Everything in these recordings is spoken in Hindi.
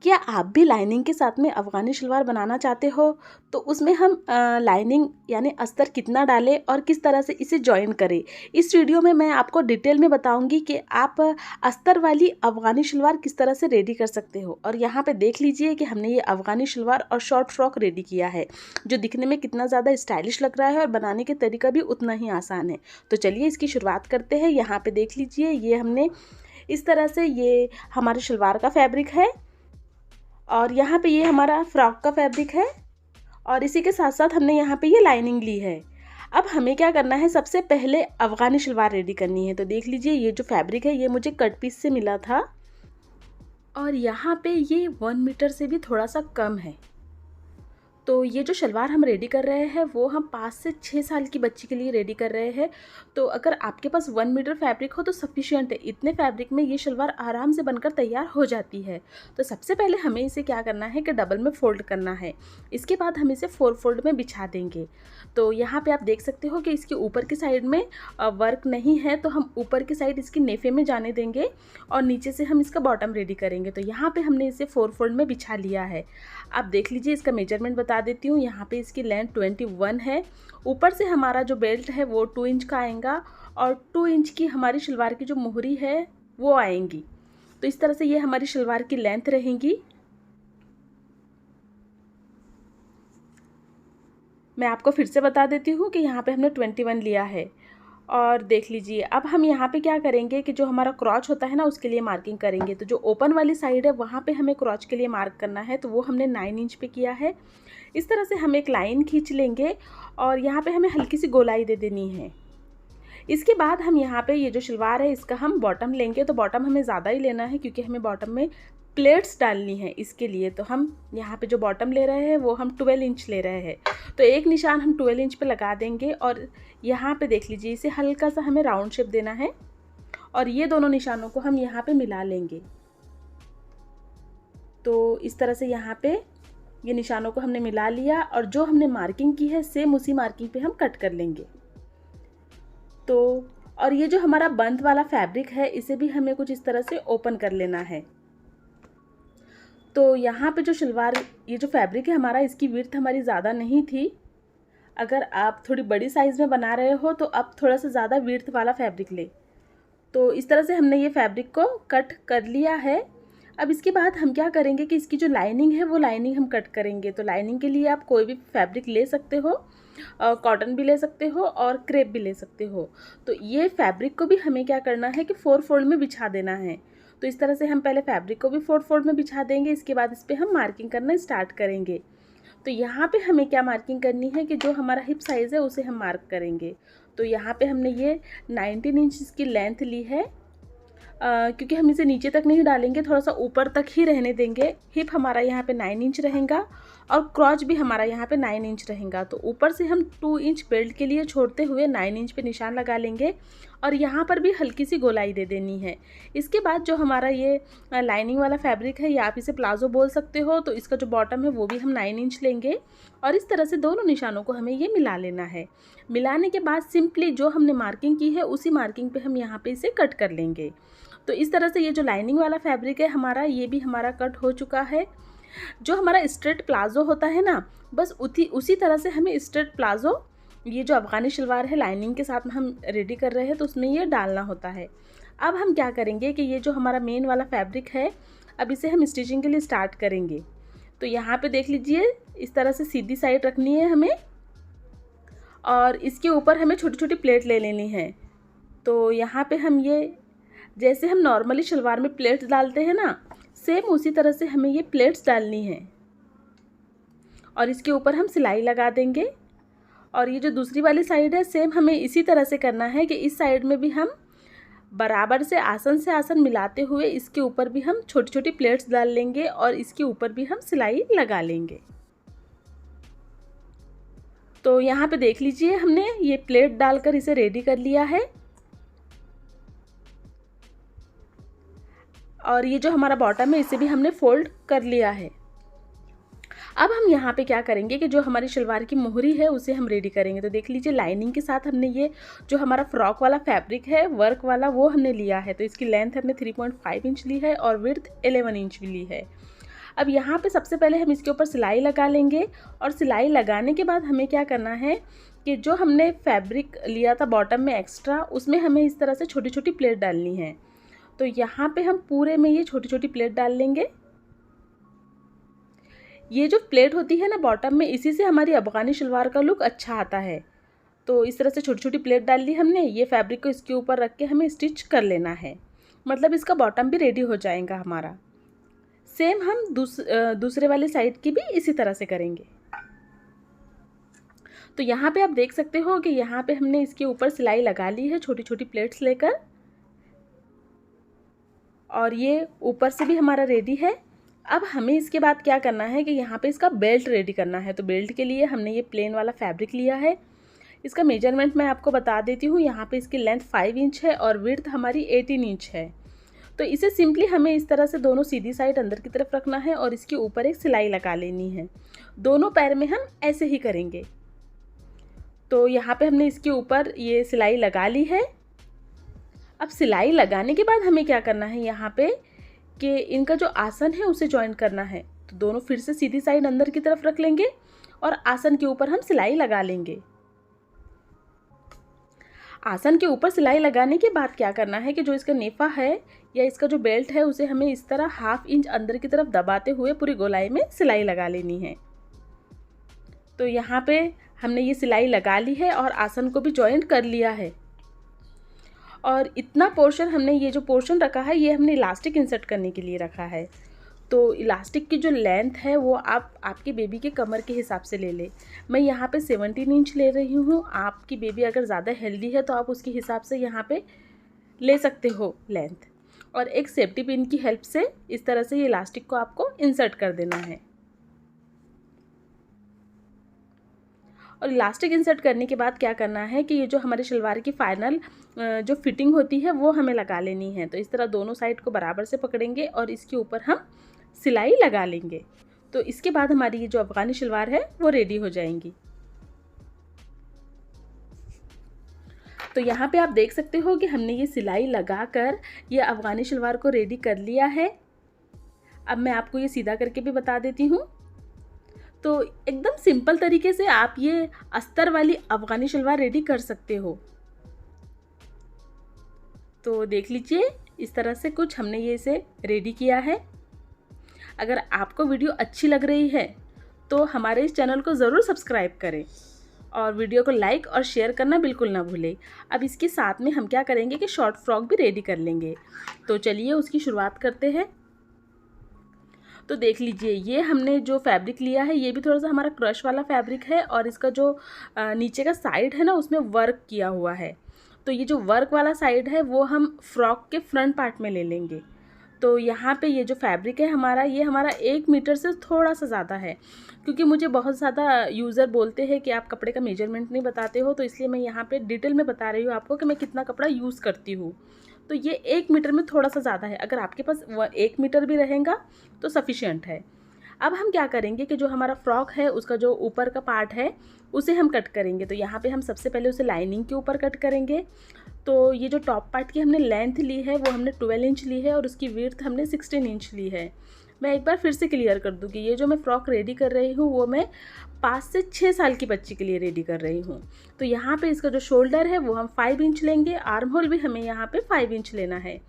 क्या आप भी लाइनिंग के साथ में अफ़गानी शलवार बनाना चाहते हो? तो उसमें हम लाइनिंग यानी अस्तर कितना डालें और किस तरह से इसे जॉइन करें। इस वीडियो में मैं आपको डिटेल में बताऊंगी कि आप अस्तर वाली अफ़गानी शलवार किस तरह से रेडी कर सकते हो। और यहाँ पे देख लीजिए कि हमने ये अफ़गानी शलवार और शॉर्ट फ्रॉक रेडी किया है, जो दिखने में कितना ज़्यादा स्टाइलिश लग रहा है और बनाने के तरीका भी उतना ही आसान है। तो चलिए इसकी शुरुआत करते हैं। यहाँ पर देख लीजिए, ये हमने इस तरह से, ये हमारे शलवार का फैब्रिक है और यहाँ पे ये हमारा फ्रॉक का फैब्रिक है और इसी के साथ साथ हमने यहाँ पे ये लाइनिंग ली है। अब हमें क्या करना है, सबसे पहले अफ़गानी शलवार रेडी करनी है। तो देख लीजिए, ये जो फैब्रिक है ये मुझे कट पीस से मिला था और यहाँ पे ये 1 मीटर से भी थोड़ा सा कम है। तो ये जो शलवार हम रेडी कर रहे हैं वो हम 5 से 6 साल की बच्ची के लिए रेडी कर रहे हैं। तो अगर आपके पास 1 मीटर फैब्रिक हो तो सफिशिएंट है। इतने फैब्रिक में ये शलवार आराम से बनकर तैयार हो जाती है। तो सबसे पहले हमें इसे क्या करना है कि डबल में फ़ोल्ड करना है। इसके बाद हम इसे 4 फोल्ड में बिछा देंगे। तो यहाँ पे आप देख सकते हो कि इसके ऊपर की साइड में वर्क नहीं है, तो हम ऊपर की साइड इसकी नेफे में जाने देंगे और नीचे से हम इसका बॉटम रेडी करेंगे। तो यहाँ पे हमने इसे 4 फोल्ड में बिछा लिया है। आप देख लीजिए, इसका मेजरमेंट बता देती हूँ। यहाँ पे इसकी लेंथ 21 है। ऊपर से हमारा जो बेल्ट है वो 2 इंच का आएगा और 2 इंच की हमारी शलवार की जो मोहरी है वो आएंगी। तो इस तरह से ये हमारी शलवार की लेंथ रहेगी। मैं आपको फिर से बता देती हूँ कि यहाँ पे हमने 21 लिया है। और देख लीजिए, अब हम यहाँ पे क्या करेंगे कि जो हमारा क्रॉच होता है ना, उसके लिए मार्किंग करेंगे। तो जो ओपन वाली साइड है वहाँ पे हमें क्रॉच के लिए मार्क करना है, तो वो हमने 9 इंच पे किया है। इस तरह से हम एक लाइन खींच लेंगे और यहाँ पे हमें हल्की सी गोलाई दे देनी है। इसके बाद हम यहाँ पे ये जो शलवार है इसका हम बॉटम लेंगे। तो बॉटम हमें ज़्यादा ही लेना है क्योंकि हमें बॉटम में प्लेट्स डालनी है। इसके लिए तो हम यहाँ पे जो बॉटम ले रहे हैं वो हम 12 इंच ले रहे हैं। तो एक निशान हम 12 इंच पे लगा देंगे और यहाँ पे देख लीजिए, इसे हल्का सा हमें राउंड शेप देना है और ये दोनों निशानों को हम यहाँ पे मिला लेंगे। तो इस तरह से यहाँ पे ये निशानों को हमने मिला लिया और जो हमने मार्किंग की है सेम उसी मार्किंग पे हम कट कर लेंगे। तो और ये जो हमारा बंद वाला फैब्रिक है इसे भी हमें कुछ इस तरह से ओपन कर लेना है। तो यहाँ पे जो शलवार, ये जो फैब्रिक है हमारा, इसकी विड्थ हमारी ज़्यादा नहीं थी। अगर आप थोड़ी बड़ी साइज़ में बना रहे हो तो आप थोड़ा सा ज़्यादा विड्थ वाला फैब्रिक ले। तो इस तरह से हमने ये फैब्रिक को कट कर लिया है। अब इसके बाद हम क्या करेंगे कि इसकी जो लाइनिंग है वो लाइनिंग हम कट करेंगे। तो लाइनिंग के लिए आप कोई भी फैब्रिक ले सकते हो, कॉटन भी ले सकते हो और क्रेप भी ले सकते हो। तो ये फैब्रिक को भी हमें क्या करना है कि 4 फोल्ड में बिछा देना है। तो इस तरह से हम पहले फैब्रिक को भी 4 फोल्ड में बिछा देंगे। इसके बाद इस पर हम मार्किंग करना स्टार्ट करेंगे। तो यहाँ पे हमें क्या मार्किंग करनी है कि जो हमारा हिप साइज़ है उसे हम मार्क करेंगे। तो यहाँ पे हमने ये 19 इंच इसकी लेंथ ली है, क्योंकि हम इसे नीचे तक नहीं डालेंगे, थोड़ा सा ऊपर तक ही रहने देंगे। हिप हमारा यहाँ पे 9 इंच रहेगा और क्रॉच भी हमारा यहाँ पे 9 इंच रहेगा। तो ऊपर से हम 2 इंच बेल्ट के लिए छोड़ते हुए 9 इंच पे निशान लगा लेंगे और यहाँ पर भी हल्की सी गोलाई दे देनी है। इसके बाद जो हमारा ये लाइनिंग वाला फैब्रिक है, या आप इसे प्लाजो बोल सकते हो, तो इसका जो बॉटम है वो भी हम 9 इंच लेंगे और इस तरह से दोनों निशानों को हमें ये मिला लेना है। मिलाने के बाद सिंपली जो हमने मार्किंग की है उसी मार्किंग पे हम यहाँ पे इसे कट कर लेंगे। तो इस तरह से ये जो लाइनिंग वाला फैब्रिक है हमारा, ये भी हमारा कट हो चुका है। जो हमारा स्ट्रेट प्लाजो होता है ना, बस उसी तरह से हमें स्ट्रेट प्लाजो, ये जो अफ़गानी शलवार है लाइनिंग के साथ में हम रेडी कर रहे हैं, तो उसमें ये डालना होता है। अब हम क्या करेंगे कि ये जो हमारा मेन वाला फैब्रिक है, अब इसे हम स्टिचिंग के लिए स्टार्ट करेंगे। तो यहाँ पे देख लीजिए, इस तरह से सीधी साइड रखनी है हमें और इसके ऊपर हमें छोटी छोटी प्लेट ले लेनी है। तो यहाँ पे हम ये, जैसे हम नॉर्मली शलवार में प्लेट्स डालते हैं ना, सेम उसी तरह से हमें ये प्लेट्स डालनी है और इसके ऊपर हम सिलाई लगा देंगे। और ये जो दूसरी वाली साइड है, सेम हमें इसी तरह से करना है कि इस साइड में भी हम बराबर से आसन मिलाते हुए इसके ऊपर भी हम छोटी छोटी प्लेट्स डाल लेंगे और इसके ऊपर भी हम सिलाई लगा लेंगे। तो यहाँ पे देख लीजिए, हमने ये प्लेट डालकर इसे रेडी कर लिया है। और ये जो हमारा बॉटम है इसे भी हमने फोल्ड कर लिया है। अब हम यहाँ पे क्या करेंगे कि जो हमारी शलवार की मोहरी है उसे हम रेडी करेंगे। तो देख लीजिए, लाइनिंग के साथ हमने ये जो हमारा फ्रॉक वाला फैब्रिक है वर्क वाला, वो हमने लिया है। तो इसकी लेंथ हमने 3.5 इंच ली है और विड्थ 11 इंच भी ली है। अब यहाँ पे सबसे पहले हम इसके ऊपर सिलाई लगा लेंगे, और सिलाई लगाने के बाद हमें क्या करना है कि जो हमने फैब्रिक लिया था बॉटम में एक्स्ट्रा, उसमें हमें इस तरह से छोटी छोटी प्लेट डालनी है। तो यहाँ पे हम पूरे में ये छोटी छोटी प्लेट डाल लेंगे। ये जो प्लेट होती है ना बॉटम में, इसी से हमारी अफ़गानी शलवार का लुक अच्छा आता है। तो इस तरह से छोटी छोटी प्लेट डाल ली हमने। ये फैब्रिक को इसके ऊपर रख के हमें स्टिच कर लेना है, मतलब इसका बॉटम भी रेडी हो जाएगा हमारा। सेम हम दूसरे वाले साइड की भी इसी तरह से करेंगे। तो यहाँ पे आप देख सकते हो कि यहाँ पे हमने इसके ऊपर सिलाई लगा ली है छोटी छोटी प्लेट्स लेकर, और ये ऊपर से भी हमारा रेडी है। अब हमें इसके बाद क्या करना है कि यहाँ पे इसका बेल्ट रेडी करना है। तो बेल्ट के लिए हमने ये प्लेन वाला फैब्रिक लिया है। इसका मेजरमेंट मैं आपको बता देती हूँ। यहाँ पे इसकी लेंथ 5 इंच है और विड्थ हमारी 18 इंच है। तो इसे सिंपली हमें इस तरह से दोनों सीधी साइड अंदर की तरफ रखना है और इसके ऊपर एक सिलाई लगा लेनी है। दोनों पैर में हम ऐसे ही करेंगे। तो यहाँ पे हमने इसके ऊपर ये सिलाई लगा ली है। अब सिलाई लगाने के बाद हमें क्या करना है यहाँ पे कि इनका जो आसन है उसे जॉइन करना है। तो दोनों फिर से सीधी साइड अंदर की तरफ रख लेंगे और आसन के ऊपर हम सिलाई लगा लेंगे। आसन के ऊपर सिलाई लगाने के बाद क्या करना है कि जो इसका नेफा है या इसका जो बेल्ट है उसे हमें इस तरह 1/2 इंच अंदर की तरफ दबाते हुए पूरी गोलाई में सिलाई लगा लेनी है। तो यहाँ पे हमने ये सिलाई लगा ली है और आसन को भी जॉइंट कर लिया है। और इतना पोर्शन हमने, ये जो पोर्शन रखा है ये हमने इलास्टिक इंसर्ट करने के लिए रखा है। तो इलास्टिक की जो लेंथ है वो आप आपकी बेबी के कमर के हिसाब से ले ले। मैं यहाँ पे 17 इंच ले रही हूँ। आपकी बेबी अगर ज़्यादा हेल्दी है तो आप उसके हिसाब से यहाँ पे ले सकते हो लेंथ। और एक सेफ्टी पिन की हेल्प से इस तरह से ये इलास्टिक को आपको इंसर्ट कर देना है। और इलास्टिक इंसर्ट करने के बाद क्या करना है कि ये जो हमारे शलवार की फाइनल जो फिटिंग होती है वो हमें लगा लेनी है। तो इस तरह दोनों साइड को बराबर से पकड़ेंगे और इसके ऊपर हम सिलाई लगा लेंगे। तो इसके बाद हमारी ये जो अफ़गानी शलवार है वो रेडी हो जाएंगी। तो यहाँ पे आप देख सकते हो कि हमने ये सिलाई लगाकर ये अफ़गानी शलवार को रेडी कर लिया है। अब मैं आपको ये सीधा करके भी बता देती हूँ। तो एकदम सिंपल तरीके से आप ये अस्तर वाली अफ़गानी शलवार रेडी कर सकते हो। तो देख लीजिए इस तरह से कुछ हमने ये इसे रेडी किया है। अगर आपको वीडियो अच्छी लग रही है तो हमारे इस चैनल को ज़रूर सब्सक्राइब करें और वीडियो को लाइक और शेयर करना बिल्कुल ना भूलें। अब इसके साथ में हम क्या करेंगे कि शॉर्ट फ्रॉक भी रेडी कर लेंगे। तो चलिए उसकी शुरुआत करते हैं। तो देख लीजिए ये हमने जो फैब्रिक लिया है ये भी थोड़ा सा हमारा क्रश वाला फैब्रिक है और इसका जो नीचे का साइड है ना उसमें वर्क किया हुआ है। तो ये जो वर्क वाला साइड है वो हम फ्रॉक के फ्रंट पार्ट में ले लेंगे। तो यहाँ पे ये जो फैब्रिक है हमारा, ये हमारा 1 मीटर से थोड़ा सा ज़्यादा है, क्योंकि मुझे बहुत ज़्यादा यूज़र बोलते हैं कि आप कपड़े का मेजरमेंट नहीं बताते हो। तो इसलिए मैं यहाँ पे डिटेल में बता रही हूँ आपको कि मैं कितना कपड़ा यूज़ करती हूँ। तो ये 1 मीटर में थोड़ा सा ज़्यादा है। अगर आपके पास 1 मीटर भी रहेगा तो सफिशिएंट है। अब हम क्या करेंगे कि जो हमारा फ्रॉक है उसका जो ऊपर का पार्ट है उसे हम कट करेंगे। तो यहाँ पे हम सबसे पहले उसे लाइनिंग के ऊपर कट करेंगे। तो ये जो टॉप पार्ट की हमने लेंथ ली है वो हमने 12 इंच ली है और उसकी विड्थ हमने 16 इंच ली है। मैं एक बार फिर से क्लियर कर दूँ कि ये जो मैं फ़्रॉक रेडी कर रही हूँ वो मैं 5 से 6 साल की बच्ची के लिए रेडी कर रही हूँ। तो यहाँ पे इसका जो शोल्डर है वो हम 5 इंच लेंगे। आर्म होल भी हमें यहाँ पे 5 इंच लेना है।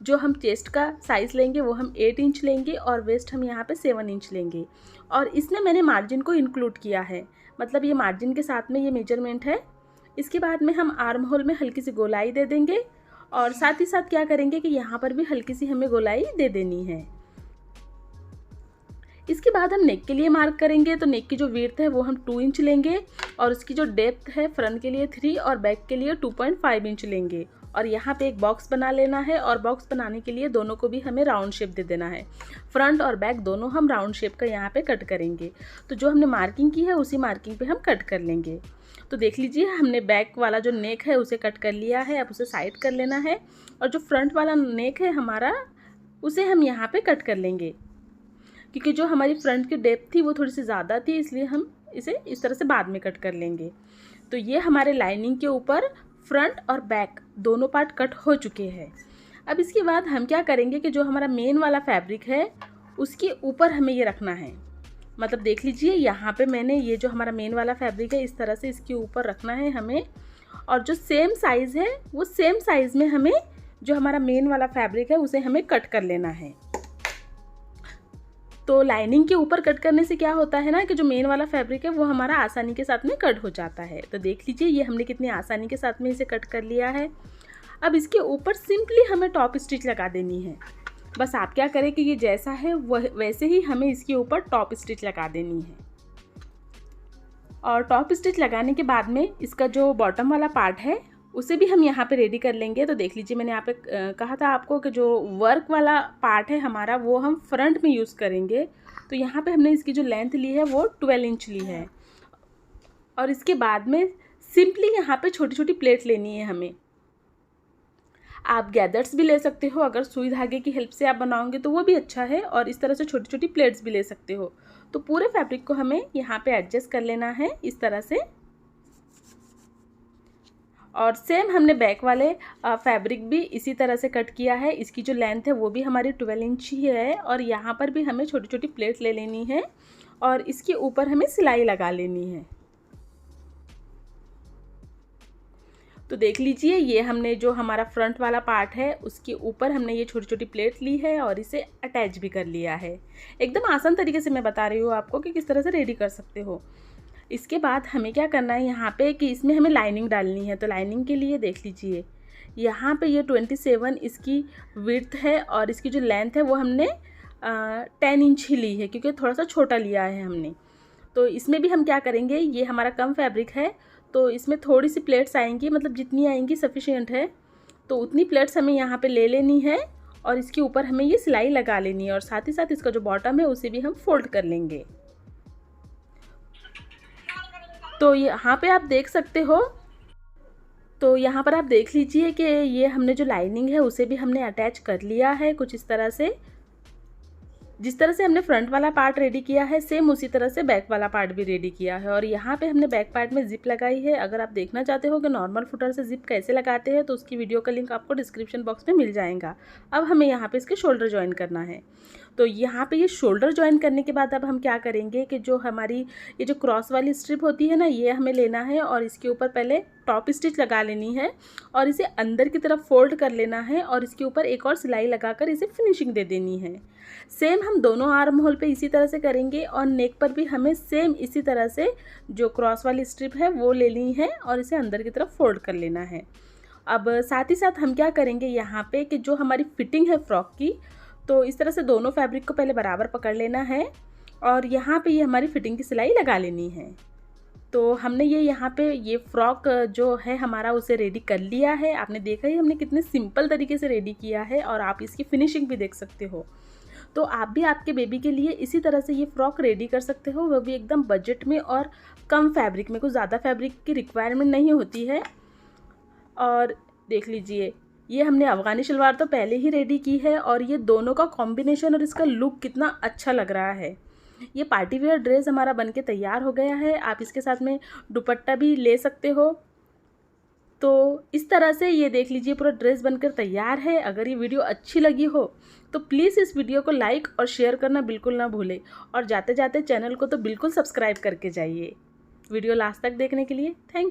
जो हम चेस्ट का साइज़ लेंगे वो हम 8 इंच लेंगे और वेस्ट हम यहाँ पे 7 इंच लेंगे। और इसमें मैंने मार्जिन को इंक्लूड किया है, मतलब ये मार्जिन के साथ में ये मेजरमेंट है। इसके बाद में हम आर्म होल में हल्की सी गोलाई दे देंगे और साथ ही साथ क्या करेंगे कि यहाँ पर भी हल्की सी हमें गोलाई दे देनी है। इसके बाद हम नेक के लिए मार्क करेंगे। तो नेक की जो विड्थ है वो हम 2 इंच लेंगे और उसकी जो डेप्थ है फ्रंट के लिए 3 और बैक के लिए 2.5 इंच लेंगे। और यहाँ पे एक बॉक्स बना लेना है और बॉक्स बनाने के लिए दोनों को भी हमें राउंड शेप दे देना है। फ्रंट और बैक दोनों हम राउंड शेप का यहाँ पे कट करेंगे। तो जो हमने मार्किंग की है उसी मार्किंग पे हम कट कर लेंगे। तो देख लीजिए हमने बैक वाला जो नेक है उसे कट कर लिया है। अब उसे साइड कर लेना है और जो फ्रंट वाला नेक है हमारा उसे हम यहाँ पे कट कर लेंगे, क्योंकि जो हमारी फ्रंट की डेप्थ थी वो थोड़ी सी ज़्यादा थी, इसलिए हम इसे इस तरह से बाद में कट कर लेंगे। तो ये हमारे लाइनिंग के ऊपर फ्रंट और बैक दोनों पार्ट कट हो चुके हैं। अब इसके बाद हम क्या करेंगे कि जो हमारा मेन वाला फैब्रिक है उसके ऊपर हमें ये रखना है। मतलब देख लीजिए यहाँ पे मैंने ये जो हमारा मेन वाला फैब्रिक है इस तरह से इसके ऊपर रखना है हमें, और जो सेम साइज़ है वो सेम साइज़ में हमें जो हमारा मेन वाला फैब्रिक है उसे हमें कट कर लेना है। तो लाइनिंग के ऊपर कट करने से क्या होता है ना कि जो मेन वाला फैब्रिक है वो हमारा आसानी के साथ में कट हो जाता है। तो देख लीजिए ये हमने कितनी आसानी के साथ में इसे कट कर लिया है। अब इसके ऊपर सिंपली हमें टॉप स्टिच लगा देनी है। बस आप क्या करें कि ये जैसा है वह वैसे ही हमें इसके ऊपर टॉप स्टिच लगा देनी है। और टॉप स्टिच लगाने के बाद में इसका जो बॉटम वाला पार्ट है उसे भी हम यहाँ पे रेडी कर लेंगे। तो देख लीजिए मैंने यहाँ पे कहा था आपको कि जो वर्क वाला पार्ट है हमारा वो हम फ्रंट में यूज़ करेंगे। तो यहाँ पे हमने इसकी जो लेंथ ली है वो 12 इंच ली है। और इसके बाद में सिंपली यहाँ पे छोटी छोटी प्लेट लेनी है हमें। आप गैदर्स भी ले सकते हो, अगर सुई धागे की हेल्प से आप बनाओगे तो वो भी अच्छा है, और इस तरह से छोटी छोटी प्लेट्स भी ले सकते हो। तो पूरे फैब्रिक को हमें यहाँ पे एडजस्ट कर लेना है इस तरह से। और सेम हमने बैक वाले फैब्रिक भी इसी तरह से कट किया है। इसकी जो लेंथ है वो भी हमारी 12 इंच ही है, और यहाँ पर भी हमें छोटी छोटी प्लेट ले लेनी है और इसके ऊपर हमें सिलाई लगा लेनी है। तो देख लीजिए ये हमने जो हमारा फ्रंट वाला पार्ट है उसके ऊपर हमने ये छोटी छोटी प्लेट ली है और इसे अटैच भी कर लिया है। एकदम आसान तरीके से मैं बता रही हूँ आपको कि किस तरह से रेडी कर सकते हो। इसके बाद हमें क्या करना है यहाँ पे कि इसमें हमें लाइनिंग डालनी है। तो लाइनिंग के लिए देख लीजिए यहाँ पे ये 27 इसकी विड्थ है, और इसकी जो लेंथ है वो हमने 10 इंच ही ली है क्योंकि थोड़ा सा छोटा लिया है हमने। तो इसमें भी हम क्या करेंगे, ये हमारा कम फैब्रिक है तो इसमें थोड़ी सी प्लेट्स आएंगी, मतलब जितनी आएंगी सफिशिएंट है। तो उतनी प्लेट्स हमें यहाँ पे ले लेनी है और इसके ऊपर हमें ये सिलाई लगा लेनी है, और साथ ही साथ इसका जो बॉटम है उसे भी हम फोल्ड कर लेंगे। तो यहाँ पे आप देख सकते हो, तो यहाँ पर आप देख लीजिए कि ये हमने जो लाइनिंग है उसे भी हमने अटैच कर लिया है कुछ इस तरह से। जिस तरह से हमने फ्रंट वाला पार्ट रेडी किया है सेम उसी तरह से बैक वाला पार्ट भी रेडी किया है। और यहाँ पे हमने बैक पार्ट में जिप लगाई है। अगर आप देखना चाहते हो कि नॉर्मल फुटर से जिप कैसे लगाते हैं तो उसकी वीडियो का लिंक आपको डिस्क्रिप्शन बॉक्स में मिल जाएगा। अब हमें यहाँ पे इसके शोल्डर ज्वाइन करना है। तो यहाँ पे ये शोल्डर ज्वाइन करने के बाद अब हम क्या करेंगे कि जो हमारी ये जो क्रॉस वाली स्ट्रिप होती है ना, ये हमें लेना है और इसके ऊपर पहले टॉप स्टिच लगा लेनी है और इसे अंदर की तरफ फोल्ड कर लेना है और इसके ऊपर एक और सिलाई लगाकर इसे फिनिशिंग दे देनी है। सेम हम दोनों आर्म होल पे इसी तरह से करेंगे और नेक पर भी हमें सेम इसी तरह से जो क्रॉस वाली स्ट्रिप है वो लेनी है और इसे अंदर की तरफ फोल्ड कर लेना है। अब साथ ही साथ हम क्या करेंगे यहाँ पे कि जो हमारी फिटिंग है फ्रॉक की, तो इस तरह से दोनों फैब्रिक को पहले बराबर पकड़ लेना है और यहाँ पे ये हमारी फिटिंग की सिलाई लगा लेनी है। तो हमने ये यहाँ पे ये फ्रॉक जो है हमारा उसे रेडी कर लिया है। आपने देखा ही हमने कितने सिंपल तरीके से रेडी किया है और आप इसकी फिनिशिंग भी देख सकते हो। तो आप भी आपके बेबी के लिए इसी तरह से ये फ्रॉक रेडी कर सकते हो, वो भी एकदम बजट में और कम फैब्रिक में। कुछ ज़्यादा फैब्रिक की रिक्वायरमेंट नहीं होती है। और देख लीजिए ये हमने अफ़गानी शलवार तो पहले ही रेडी की है और ये दोनों का कॉम्बिनेशन और इसका लुक कितना अच्छा लग रहा है। ये पार्टी वेयर ड्रेस हमारा बनके तैयार हो गया है। आप इसके साथ में दुपट्टा भी ले सकते हो। तो इस तरह से ये देख लीजिए पूरा ड्रेस बनकर तैयार है। अगर ये वीडियो अच्छी लगी हो तो प्लीज़ इस वीडियो को लाइक और शेयर करना बिल्कुल ना भूलें, और जाते जाते चैनल को तो बिल्कुल सब्सक्राइब करके जाइए। वीडियो लास्ट तक देखने के लिए थैंक यू।